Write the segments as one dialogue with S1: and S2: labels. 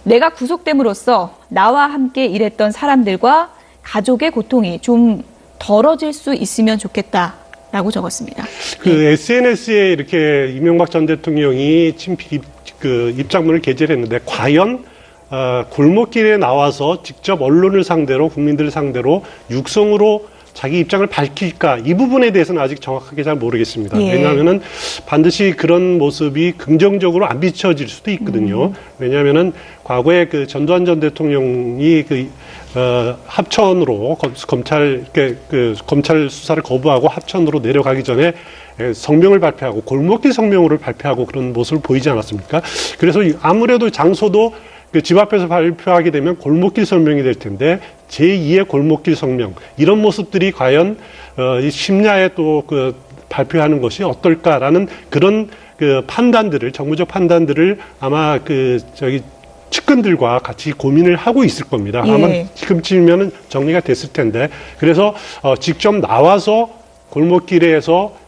S1: 내가 구속됨으로써 나와 함께 일했던 사람들과 가족의 고통이 좀 덜어질 수 있으면 좋겠다라고 적었습니다.
S2: SNS에 이렇게 이명박 전 대통령이 입장문을 게재를 했는데 과연 골목길에 나와서 직접 언론을 상대로 국민들을 상대로 육성으로 자기 입장을 밝힐까? 이 부분에 대해서는 아직 정확하게 잘 모르겠습니다. 왜냐하면은 반드시 그런 모습이 긍정적으로 안 비춰질 수도 있거든요. 왜냐하면은 과거에 전두환 전 대통령이 합천으로 검찰 수사를 거부하고 합천으로 내려가기 전에 성명을 발표하고 골목길 성명을 발표하고 그런 모습을 보이지 않았습니까? 그래서 아무래도 장소도 집 앞에서 발표하게 되면 골목길 성명이 될 텐데 제2의 골목길 성명 이런 모습들이 과연 이 심야에 또 발표하는 것이 어떨까라는 그런 판단들을 정무적 판단들을 아마 측근들과 같이 고민을 하고 있을 겁니다. 아마 지금쯤이면 정리가 됐을 텐데 그래서 직접 나와서 골목길에서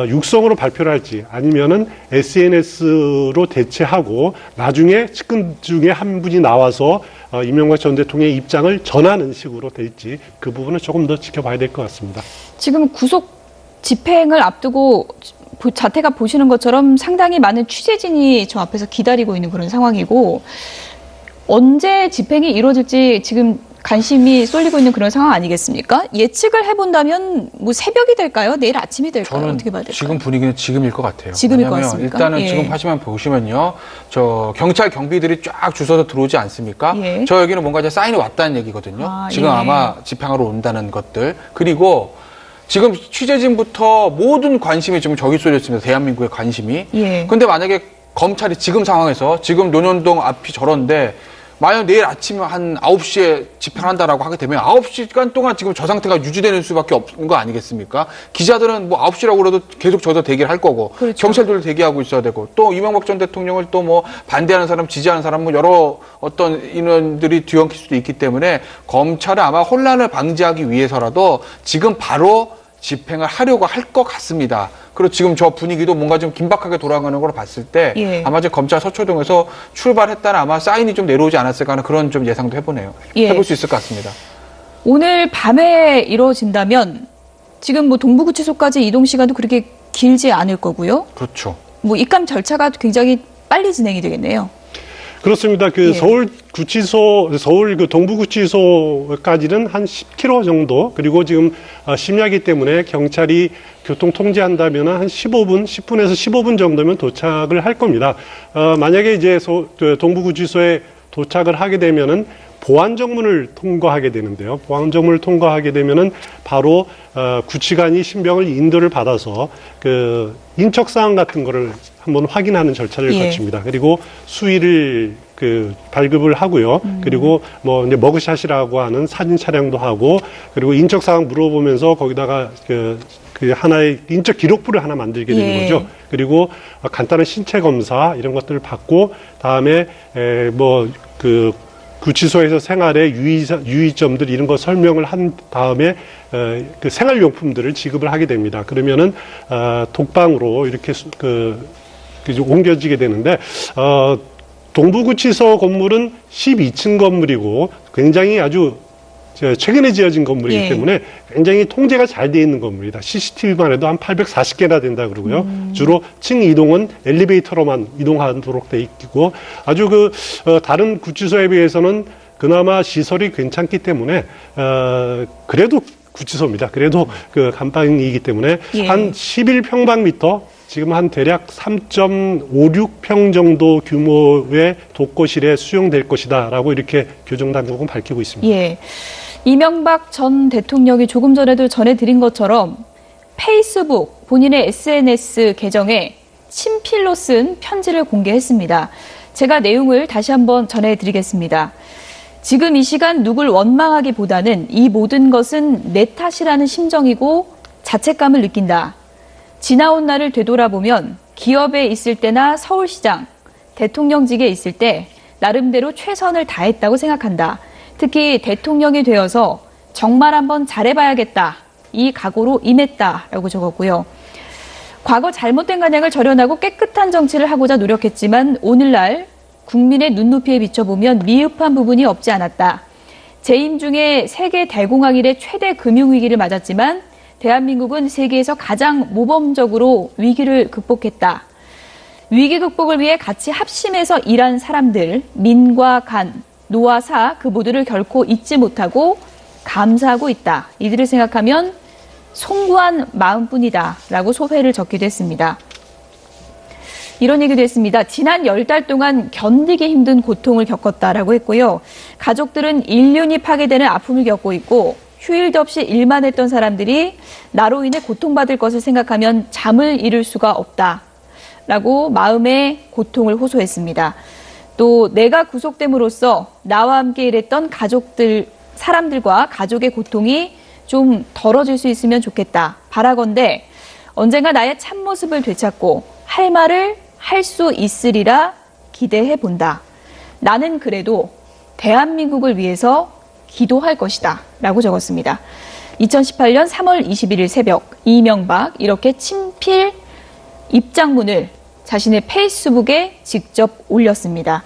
S2: 육성으로 발표를 할지 아니면은 SNS로 대체하고 나중에 측근 중에 한 분이 나와서 이명박 전 대통령의 입장을 전하는 식으로 될지 그 부분은 조금 더 지켜봐야 될 것 같습니다.
S1: 지금 구속 집행을 앞두고 자태가 보시는 것처럼 상당히 많은 취재진이 저 앞에서 기다리고 있는 그런 상황이고 언제 집행이 이루어질지 지금 관심이 쏠리고 있는 그런 상황 아니겠습니까? 예측을 해본다면 뭐 새벽이 될까요? 내일 아침이 될까요?
S3: 저는
S1: 어떻게 봐야 될까요?
S3: 지금 분위기는 지금일 것 같아요.
S1: 지금일 것 같습니까?
S3: 일단은 지금 하시면 보시면요. 저 경찰 경비들이 쫙 주서서 들어오지 않습니까? 저 여기는 뭔가 이제 사인이 왔다는 얘기거든요. 지금 아마 집행하러 온다는 것들. 그리고 지금 취재진부터 모든 관심이 지금 저기 쏠렸습니다. 대한민국의 관심이. 근데 만약에 검찰이 지금 상황에서 지금 논현동 앞이 저런데 만약 내일 아침 한 9시에 집행한다라고 하게 되면 9시간 동안 지금 저 상태가 유지되는 수밖에 없는 거 아니겠습니까? 기자들은 뭐 9시라고 그래도 계속 저도 대기를 할 거고 경찰들도 대기하고 있어야 되고 또 이명박 전 대통령을 또 뭐 반대하는 사람, 지지하는 사람 뭐 여러 어떤 인원들이 뒤엉킬 수도 있기 때문에 검찰은 아마 혼란을 방지하기 위해서라도 지금 바로 집행을 하려고 할 것 같습니다. 그리고 지금 저 분위기도 뭔가 좀 긴박하게 돌아가는 걸 봤을 때 아마 지금 검찰 서초동에서 출발했다는 아마 사인이 좀 내려오지 않았을까 하는 그런 좀 예상도 해보네요. 해볼 수 있을 것 같습니다.
S1: 오늘 밤에 이루어진다면 지금 뭐 동부구치소까지 이동 시간도 그렇게 길지 않을 거고요.
S3: 그렇죠.
S1: 뭐 입감 절차가 굉장히 빨리 진행이 되겠네요.
S2: 그렇습니다. 서울 동부구치소까지는 한 10km 정도, 그리고 지금 심야기 때문에 경찰이 교통 통제한다면 한 10분에서 15분 정도면 도착을 할 겁니다. 만약에 이제 동부구치소에 도착을 하게 되면은 보안정문을 통과하게 되는데요. 보안정문을 통과하게 되면은 바로 구치관이 신병을 인도를 받아서 인적사항 같은 거를 한번 확인하는 절차를 거칩니다. 그리고 수의를 발급을 하고요. 그리고 뭐 이제 머그샷이라고 하는 사진 촬영도 하고, 그리고 인적사항 물어보면서 거기다가 하나의 인적 기록부를 하나 만들게 되는 거죠. 그리고 간단한 신체 검사 이런 것들을 받고, 다음에 구치소에서 생활의 유의점들 이런 거 설명을 한 다음에 생활용품들을 지급을 하게 됩니다. 그러면은 독방으로 이렇게 옮겨지게 되는데, 동부구치소 건물은 12층 건물이고 굉장히 아주 최근에 지어진 건물이기 때문에 굉장히 통제가 잘 되어 있는 건물이다. CCTV만 해도 한 840개나 된다 그러고요. 주로 층 이동은 엘리베이터로만 이동하도록 돼 있고, 아주 다른 구치소에 비해서는 그나마 시설이 괜찮기 때문에 그래도 구치소입니다. 그래도 감방이기 때문에 한 11평방미터, 지금 한 대략 3.56평 정도 규모의 독거실에 수용될 것이다라고 이렇게 교정당국은 밝히고 있습니다.
S1: 이명박 전 대통령이 조금 전에도 전해드린 것처럼 페이스북, 본인의 SNS 계정에 친필로 쓴 편지를 공개했습니다. 제가 내용을 다시 한번 전해드리겠습니다. 지금 이 시간 누굴 원망하기보다는 이 모든 것은 내 탓이라는 심정이고 자책감을 느낀다. 지나온 날을 되돌아보면 기업에 있을 때나 서울시장, 대통령직에 있을 때 나름대로 최선을 다했다고 생각한다. 특히 대통령이 되어서 정말 한번 잘해봐야겠다. 이 각오로 임했다라고 적었고요. 과거 잘못된 관행을 절연하고 깨끗한 정치를 하고자 노력했지만 오늘날 국민의 눈높이에 비춰보면 미흡한 부분이 없지 않았다. 재임 중에 세계 대공황 이래 최대 금융위기를 맞았지만 대한민국은 세계에서 가장 모범적으로 위기를 극복했다. 위기 극복을 위해 같이 합심해서 일한 사람들, 민과 간, 노와 사 그 모두를 결코 잊지 못하고 감사하고 있다. 이들을 생각하면 송구한 마음뿐이다. 라고 소회를 적기도 했습니다. 이런 얘기도 했습니다. 지난 10달 동안 견디기 힘든 고통을 겪었다라고 했고요. 가족들은 인륜이 파괴되는 아픔을 겪고 있고 휴일도 없이 일만 했던 사람들이 나로 인해 고통받을 것을 생각하면 잠을 이룰 수가 없다라고 마음의 고통을 호소했습니다. 또 내가 구속됨으로써 나와 함께 일했던 사람들과 가족의 고통이 좀 덜어질 수 있으면 좋겠다. 바라건대 언젠가 나의 참모습을 되찾고 할 말을 할 수 있으리라 기대해 본다. 나는 그래도 대한민국을 위해서 기도할 것이다. 라고 적었습니다. 2018년 3월 21일 새벽 이명박 이렇게 친필 입장문을 자신의 페이스북에 직접 올렸습니다.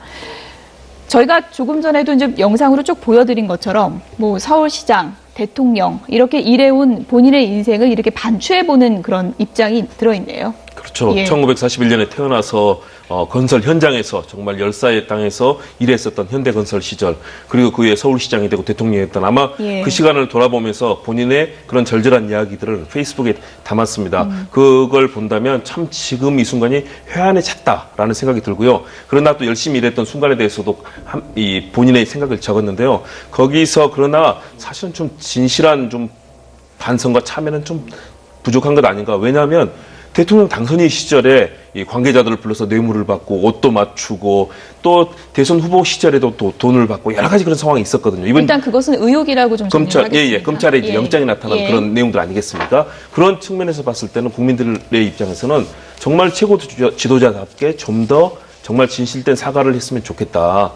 S1: 저희가 조금 전에도 이제 영상으로 쭉 보여드린 것처럼 뭐 서울시장, 대통령 이렇게 일해온 본인의 인생을 이렇게 반추해보는 그런 입장이 들어있네요.
S4: 그렇죠.
S1: 예.
S4: 1941년에 태어나서 건설 현장에서 정말 열사의 땅에서 일했었던 현대건설 시절, 그리고 그 후에 서울시장이 되고 대통령이 됐던 아마
S1: 예.
S4: 그 시간을 돌아보면서 본인의 그런 절절한 이야기들을 페이스북에 담았습니다. 그걸 본다면 참 지금 이 순간이 회한에 찼다라는 생각이 들고요. 그러나 또 열심히 일했던 순간에 대해서도 이 본인의 생각을 적었는데요. 거기서 그러나 사실은 좀 진실한 좀 반성과 참여는 좀 부족한 것 아닌가. 왜냐하면 대통령 당선인 시절에 이 관계자들을 불러서 뇌물을 받고 옷도 맞추고 또 대선 후보 시절에도 또 돈을 받고 여러 가지 그런 상황이 있었거든요.
S1: 일단 그것은 의혹이라고 좀 정리하겠습니다.
S4: 검찰에 이제 영장이 나타난
S1: 예.
S4: 그런 내용들 아니겠습니까? 그런 측면에서 봤을 때는 국민들의 입장에서는 정말 최고 지도자답게 좀 더 정말 진실된 사과를 했으면 좋겠다.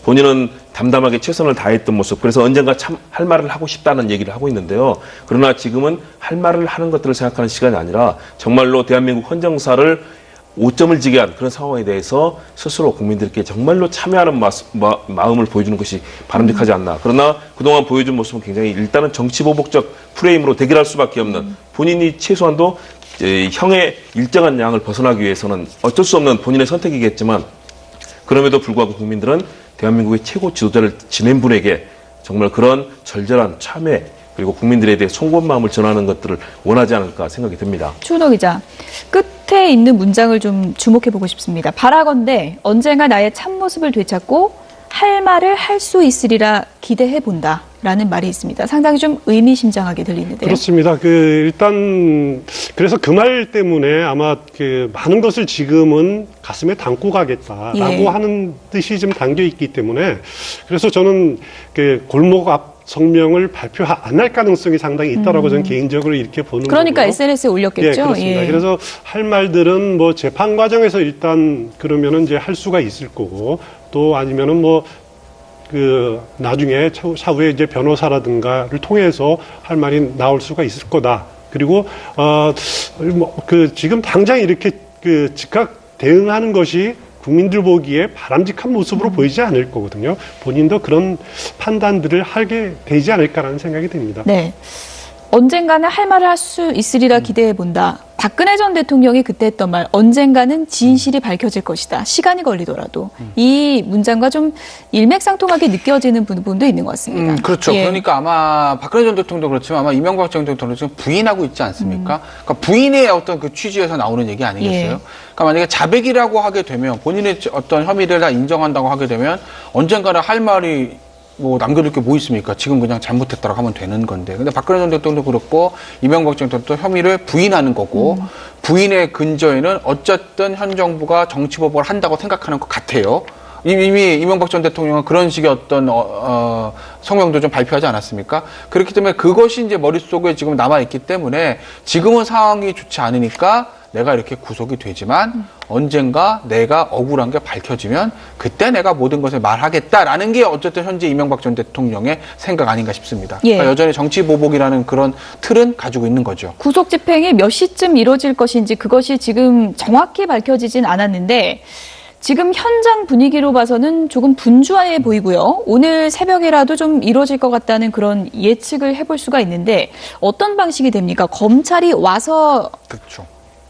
S4: 본인은 담담하게 최선을 다했던 모습, 그래서 언젠가 참 할 말을 하고 싶다는 얘기를 하고 있는데요. 그러나 지금은 할 말을 하는 것들을 생각하는 시간이 아니라 정말로 대한민국 헌정사를 오점을 지게 한 그런 상황에 대해서 스스로 국민들께 정말로 참여하는 마음을 보여주는 것이 바람직하지 않나. 그러나 그동안 보여준 모습은 굉장히 일단은 정치보복적 프레임으로 대결할 수밖에 없는, 본인이 최소한도 형의 일정한 양을 벗어나기 위해서는 어쩔 수 없는 본인의 선택이겠지만, 그럼에도 불구하고 국민들은 대한민국의 최고 지도자를 지낸 분에게 정말 그런 절절한 참회, 그리고 국민들에 대해 송구한 마음을 전하는 것들을 원하지 않을까 생각이 듭니다.
S1: 추은호 기자, 끝에 있는 문장을 좀 주목해보고 싶습니다. 바라건대 언젠가 나의 참모습을 되찾고 할 말을 할 수 있으리라 기대해본다. 라는 말이 있습니다. 상당히 좀 의미심장하게 들리는데요.
S2: 그렇습니다. 일단 그래서 그 말 때문에 아마 많은 것을 지금은 가슴에 담고 가겠다라고
S1: 예.
S2: 하는 뜻이 좀 담겨 있기 때문에, 그래서 저는 골목 앞 성명을 발표 안 할 가능성이 상당히 있다라고 저는 개인적으로 이렇게 보는
S1: 그러니까
S2: 거고요.
S1: SNS에 올렸겠죠.
S2: 예, 그렇습니다.
S1: 예.
S2: 그래서 할 말들은 뭐 재판 과정에서 일단 그러면은 이제 할 수가 있을 거고, 또 아니면은 나중에 차후에 이제 변호사라든가를 통해서 할 말이 나올 수가 있을 거다. 그리고 지금 당장 이렇게 즉각 대응하는 것이 국민들 보기에 바람직한 모습으로 보이지 않을 거거든요. 본인도 그런 판단들을 하게 되지 않을까라는 생각이 듭니다.
S1: 네. 언젠가는 할 말을 할 수 있으리라 기대해본다. 박근혜 전 대통령이 그때 했던 말, 언젠가는 진실이 밝혀질 것이다. 시간이 걸리더라도. 이 문장과 좀 일맥상통하게 느껴지는 부분도 있는 것 같습니다.
S3: 그렇죠.
S1: 예.
S3: 그러니까 아마 박근혜 전 대통령도 그렇지만 아마 이명박 전 대통령도 지금 부인하고 있지 않습니까? 그러니까 부인의 어떤 그 취지에서 나오는 얘기 아니겠어요?
S1: 예.
S3: 그러니까 만약에 자백이라고 하게 되면, 본인의 어떤 혐의를 다 인정한다고 하게 되면 언젠가는 할 말이 남겨둘 게 뭐 있습니까? 지금 그냥 잘못했다고 하면 되는 건데. 근데 박근혜 전 대통령도 그렇고 이명박 전 대통령도 혐의를 부인하는 거고, 부인의 근저에는 어쨌든 현 정부가 정치보복을 한다고 생각하는 것 같아요. 이미 이명박 전 대통령은 그런 식의 어떤 성명도 좀 발표하지 않았습니까? 그렇기 때문에 그것이 이제 머릿속에 지금 남아있기 때문에 지금은 상황이 좋지 않으니까 내가 이렇게 구속이 되지만 언젠가 내가 억울한 게 밝혀지면 그때 내가 모든 것을 말하겠다라는 게 어쨌든 현재 이명박 전 대통령의 생각 아닌가 싶습니다.
S1: 예.
S3: 그러니까 여전히 정치보복이라는 그런 틀은 가지고 있는 거죠.
S1: 구속 집행이 몇 시쯤 이루어질 것인지 그것이 지금 정확히 밝혀지진 않았는데, 지금 현장 분위기로 봐서는 조금 분주해 보이고요. 오늘 새벽에라도 좀 이루어질 것 같다는 그런 예측을 해볼 수가 있는데 어떤 방식이 됩니까? 검찰이 와서
S3: 그렇죠.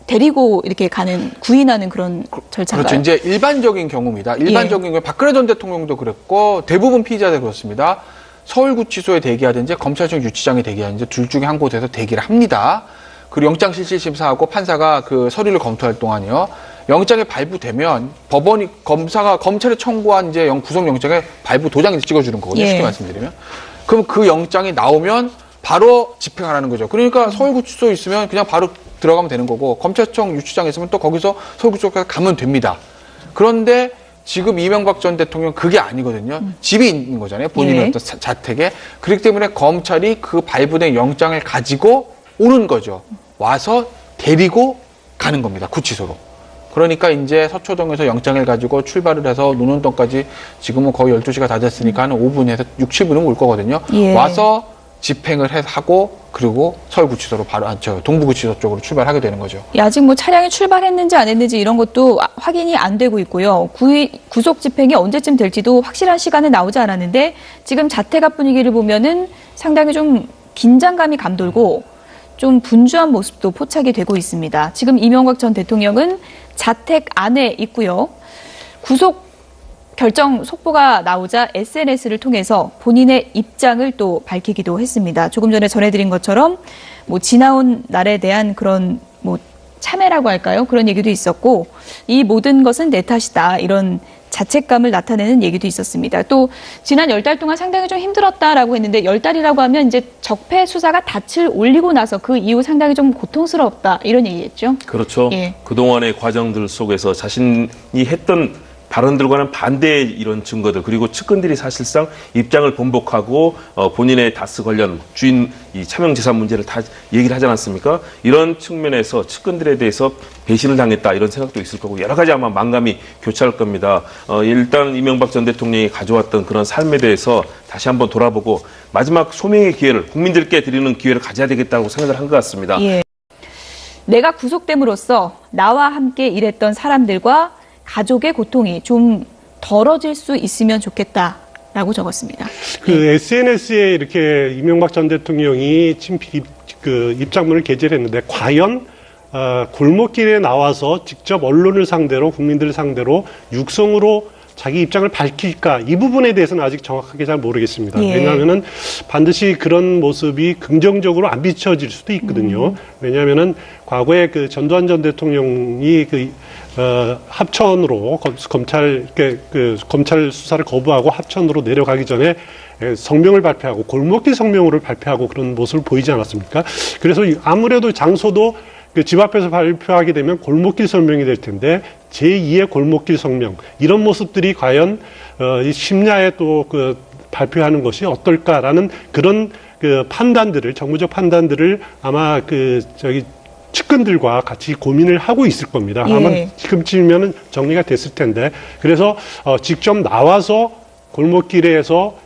S1: 데리고 이렇게 가는, 구인하는 그런 절차인가요?
S3: 그렇죠. 이제 일반적인 경우입니다. 일반적인 경우 박근혜 전 대통령도 그랬고 대부분 피의자들 그렇습니다. 서울구치소에 대기하든지 검찰청 유치장에 대기하든지 둘 중에 한 곳에서 대기를 합니다. 그리고 영장실질심사하고 판사가 그 서류를 검토할 동안이요. 영장이 발부되면 검찰에 청구한 이제 구속영장에 발부 도장을 찍어주는 거거든요. 쉽게 말씀드리면. 그럼 그 영장이 나오면 바로 집행하라는 거죠. 그러니까 서울구치소에 있으면 그냥 바로 들어가면 되는 거고 검찰청 유치장에 있으면 또 거기서 서울구치소까지 가면 됩니다. 그런데 지금 이명박 전 대통령 그게 아니거든요. 집이 있는 거잖아요. 본인의 어떤 자택에. 그렇기 때문에 검찰이 그 발부된 영장을 가지고 오는 거죠. 와서 데리고 가는 겁니다. 구치소로. 그러니까 이제 서초동에서 영장을 가지고 출발을 해서 논현동까지 지금은 거의 12시가 다 됐으니까 한 5분에서 6, 7분은 올 거거든요. 와서 집행을 하고 그리고 서울구치소로 바로 동부구치소 쪽으로 출발하게 되는 거죠.
S1: 아직 뭐 차량이 출발했는지 안 했는지 이런 것도 확인이 안 되고 있고요. 구속 집행이 언제쯤 될지도 확실한 시간은 나오지 않았는데 지금 자택 앞 분위기를 보면은 상당히 좀 긴장감이 감돌고 좀 분주한 모습도 포착이 되고 있습니다. 지금 이명박 전 대통령은 자택 안에 있고요. 구속 결정 속보가 나오자 SNS를 통해서 본인의 입장을 또 밝히기도 했습니다. 조금 전에 전해드린 것처럼 뭐 지나온 날에 대한 그런 뭐 참회라고 할까요? 그런 얘기도 있었고 이 모든 것은 내 탓이다. 이런 자책감을 나타내는 얘기도 있었습니다. 또 지난 10달 동안 상당히 좀 힘들었다라고 했는데 10달이라고 하면 이제 적폐 수사가 닻을 올리고 나서 그 이후 상당히 좀 고통스럽다. 이런 얘기겠죠.
S4: 그렇죠. 그동안의 과정들 속에서 자신이 했던 발언들과는 반대의 이런 증거들 그리고 측근들이 사실상 입장을 번복하고 본인의 다스 관련 주인 이 차명재산 문제를 다 얘기를 하지 않았습니까? 이런 측면에서 측근들에 대해서 배신을 당했다 이런 생각도 있을 거고 여러 가지 아마 만감이 교차할 겁니다. 일단 이명박 전 대통령이 가져왔던 그런 삶에 대해서 다시 한번 돌아보고 마지막 소명의 기회를 국민들께 드리는 기회를 가져야 되겠다고 생각을 한 것 같습니다.
S1: 내가 구속됨으로써 나와 함께 일했던 사람들과 가족의 고통이 좀 덜어질 수 있으면 좋겠다라고 적었습니다.
S2: SNS에 이렇게 이명박 전 대통령이 입장문을 게재를 했는데 과연 골목길에 나와서 직접 언론을 상대로 국민들을 상대로 육성으로 자기 입장을 밝힐까 이 부분에 대해서는 아직 정확하게 잘 모르겠습니다. 왜냐하면은 반드시 그런 모습이 긍정적으로 안 비춰질 수도 있거든요. 왜냐하면은 과거에 그 전두환 전 대통령이 합천으로 검찰 수사를 거부하고 합천으로 내려가기 전에 성명을 발표하고 골목길 성명을 발표하고 그런 모습을 보이지 않았습니까? 그래서 아무래도 장소도 집 앞에서 발표하게 되면 골목길 성명이 될 텐데 제2의 골목길 성명 이런 모습들이 과연 이 심야에 또 발표하는 것이 어떨까라는 그런 판단들을 정무적 판단들을 아마 측근들과 같이 고민을 하고 있을 겁니다. 아마 지금쯤이면 정리가 됐을 텐데 그래서 직접 나와서 골목길에서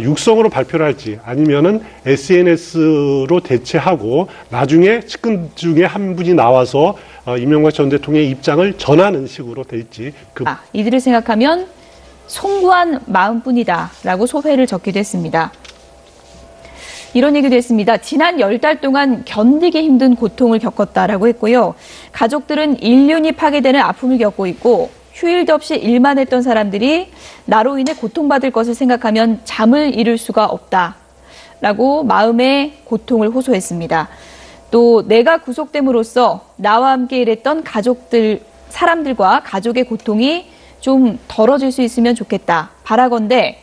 S2: 육성으로 발표를 할지 아니면은 SNS로 대체하고 나중에 측근 중에 한 분이 나와서 이명박 전 대통령의 입장을 전하는 식으로 될지
S1: 이들을 생각하면 송구한 마음뿐이다라고 소회를 적기도 했습니다. 이런 얘기도 했습니다. 지난 10달 동안 견디기 힘든 고통을 겪었다라고 했고요. 가족들은 인륜이 파괴되는 아픔을 겪고 있고 휴일도 없이 일만 했던 사람들이 나로 인해 고통받을 것을 생각하면 잠을 이룰 수가 없다라고 마음의 고통을 호소했습니다. 또 내가 구속됨으로써 나와 함께 일했던 사람들과 가족의 고통이 좀 덜어질 수 있으면 좋겠다. 바라건대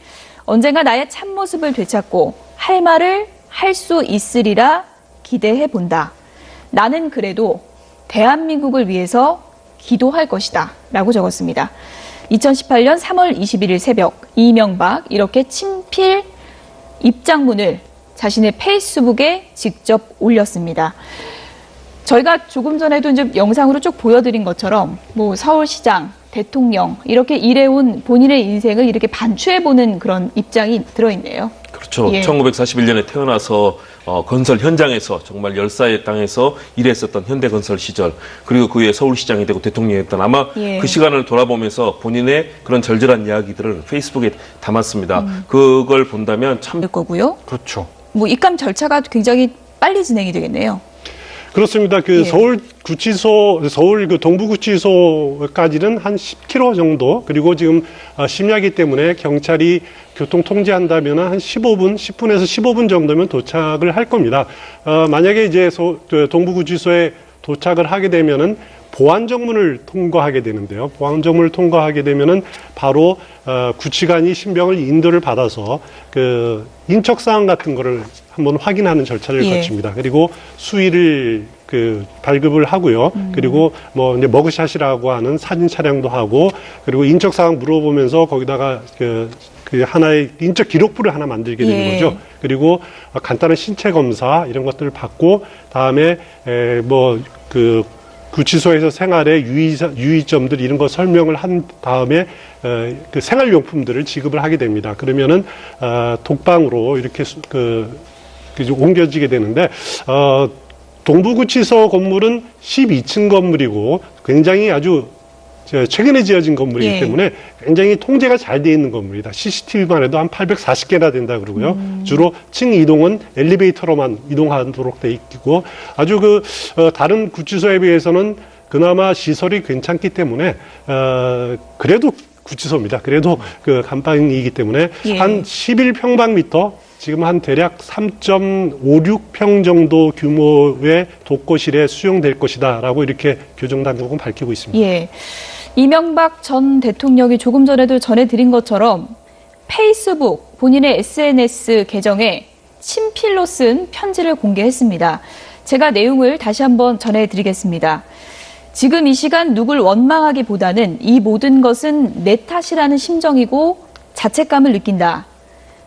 S1: 언젠가 나의 참모습을 되찾고 할 말을 할 수 있으리라 기대해 본다. 나는 그래도 대한민국을 위해서 기도할 것이다. 라고 적었습니다. 2018년 3월 21일 새벽 이명박 이렇게 친필 입장문을 자신의 페이스북에 직접 올렸습니다. 저희가 조금 전에도 이제 영상으로 쭉 보여드린 것처럼 뭐 서울시장, 대통령 이렇게 일해온 본인의 인생을 이렇게 반추해보는 그런 입장이 들어있네요.
S4: 그렇죠.
S1: 예.
S4: 1941년에 태어나서 건설 현장에서 정말 열사의 땅에서 일했었던 현대건설 시절, 그리고 그 후에 서울시장이 되고 대통령이었던 아마
S1: 예.
S4: 그 시간을 돌아보면서 본인의 그런 절절한 이야기들을 페이스북에 담았습니다. 그걸 본다면 참
S1: 될 거고요.
S3: 그렇죠.
S1: 뭐 입감 절차가 굉장히 빨리 진행이 되겠네요.
S2: 그렇습니다. 그
S1: 예.
S2: 서울 그 동부구치소까지는 한 10km 정도, 그리고 지금 심야기 때문에 경찰이 교통 통제한다면 한 10분에서 15분 정도면 도착을 할 겁니다. 만약에 이제 동부구치소에 도착을 하게 되면은 보안정문을 통과하게 되는데요. 보안정문을 통과하게 되면은 바로 구치관이 신병을 인도를 받아서 그 인적사항 같은 거를 한번 확인하는 절차를
S1: 예.
S2: 거칩니다. 그리고 수의를 발급을 하고요. 그리고 뭐 이제 머그샷이라고 하는 사진 촬영도 하고, 그리고 인적사항 물어보면서 거기다가 그 하나의 인적 기록부를 하나 만들게 되는
S1: 예.
S2: 거죠. 그리고 간단한 신체 검사 이런 것들을 받고, 다음에 구치소에서 생활의 유의점들 이런 거 설명을 한 다음에 그 생활용품들을 지급을 하게 됩니다. 그러면은 독방으로 이렇게 옮겨지게 되는데, 동부구치소 건물은 12층 건물이고 굉장히 아주 최근에 지어진 건물이기
S1: 예.
S2: 때문에 굉장히 통제가 잘 되어 있는 건물이다. CCTV만 해도 한 840개나 된다 그러고요. 주로 층 이동은 엘리베이터로만 이동하도록 돼 있고, 아주 다른 구치소에 비해서는 그나마 시설이 괜찮기 때문에 그래도 구치소입니다. 그래도 그 감방이기 때문에
S1: 예.
S2: 한 11평방미터, 지금 한 대략 3.56평 정도 규모의 독거실에 수용될 것이다라고 이렇게 교정당국은 밝히고 있습니다.
S1: 예. 이명박 전 대통령이 조금 전에도 전해드린 것처럼 페이스북 본인의 SNS 계정에 친필로 쓴 편지를 공개했습니다. 제가 내용을 다시 한번 전해드리겠습니다. 지금 이 시간 누굴 원망하기보다는 이 모든 것은 내 탓이라는 심정이고 자책감을 느낀다.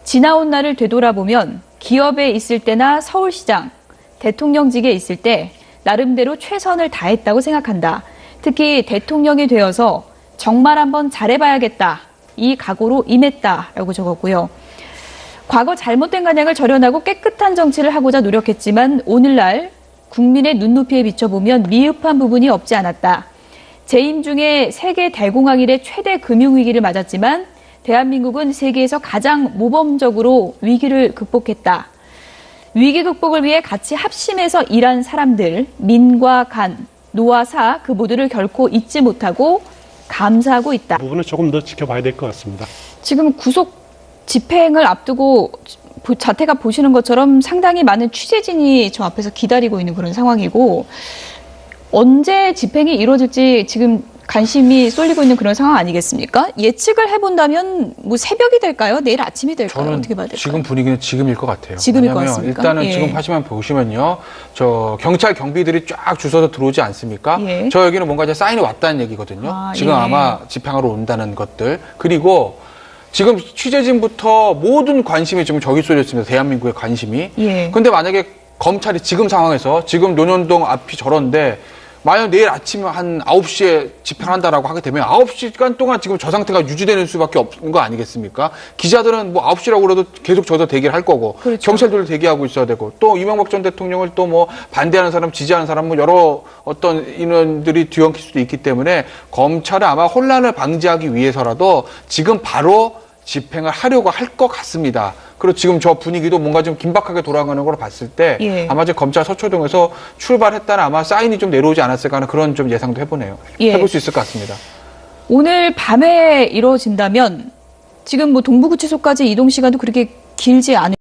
S1: 지나온 날을 되돌아보면 기업에 있을 때나 서울시장, 대통령직에 있을 때 나름대로 최선을 다했다고 생각한다. 특히 대통령이 되어서 정말 한번 잘해봐야겠다. 이 각오로 임했다라고 적었고요. 과거 잘못된 간양을 절연하고 깨끗한 정치를 하고자 노력했지만 오늘날 국민의 눈높이에 비춰보면 미흡한 부분이 없지 않았다. 재임 중에 세계 대공황 이래 최대 금융위기를 맞았지만 대한민국은 세계에서 가장 모범적으로 위기를 극복했다. 위기 극복을 위해 같이 합심해서 일한 사람들, 민과 간, 노와 사 그 모두를 결코 잊지 못하고 감사하고 있다.
S2: 부분은 조금 더 지켜봐야 될 것 같습니다.
S1: 지금 구속 집행을 앞두고 자태가 보시는 것처럼 상당히 많은 취재진이 저 앞에서 기다리고 있는 그런 상황이고, 언제 집행이 이루어질지 지금 관심이 쏠리고 있는 그런 상황 아니겠습니까? 예측을 해본다면 뭐 새벽이 될까요? 내일 아침이 될까요?
S3: 저는
S1: 어떻게 봐야 될까요?
S3: 지금 분위기는 지금일 것 같아요.
S1: 지금일 것
S3: 왜냐하면
S1: 같습니까?
S3: 일단은
S1: 예.
S3: 지금 하시면 보시면요, 저 경찰 경비들이 쫙 주서서 들어오지 않습니까?
S1: 예.
S3: 저 여기는 뭔가 이제 사인이 왔다는 얘기거든요.
S1: 아,
S3: 지금
S1: 예.
S3: 아마 집행하러 온다는 것들, 그리고 지금 취재진부터 모든 관심이 지금 저기 쏠렸습니다. 대한민국의 관심이.
S1: 예.
S3: 근데 만약에 검찰이 지금 상황에서 지금 논현동 앞이 저런데 만약 내일 아침 한 9시에 집행한다라고 하게 되면 9시간 동안 지금 저 상태가 유지되는 수밖에 없는 거 아니겠습니까? 기자들은 뭐 9시라고 그래도 계속 저도 대기를 할 거고,
S1: 그렇죠.
S3: 경찰들도 대기하고 있어야 되고, 또 이명박 전 대통령을 또 뭐 반대하는 사람, 지지하는 사람, 뭐 여러 어떤 인원들이 뒤엉킬 수도 있기 때문에 검찰은 아마 혼란을 방지하기 위해서라도 지금 바로 집행을 하려고 할 것 같습니다. 그리고 지금 저 분위기도 뭔가 좀 긴박하게 돌아가는 걸 봤을 때
S1: 예.
S3: 아마 이제 검찰 서초동에서 출발했다는 아마 사인이 좀 내려오지 않았을까 하는 그런 좀 예상도 해보네요.
S1: 예.
S3: 해볼 수 있을 것 같습니다.
S1: 오늘 밤에 이루어진다면 지금 뭐 동부구치소까지 이동 시간도 그렇게 길지 않을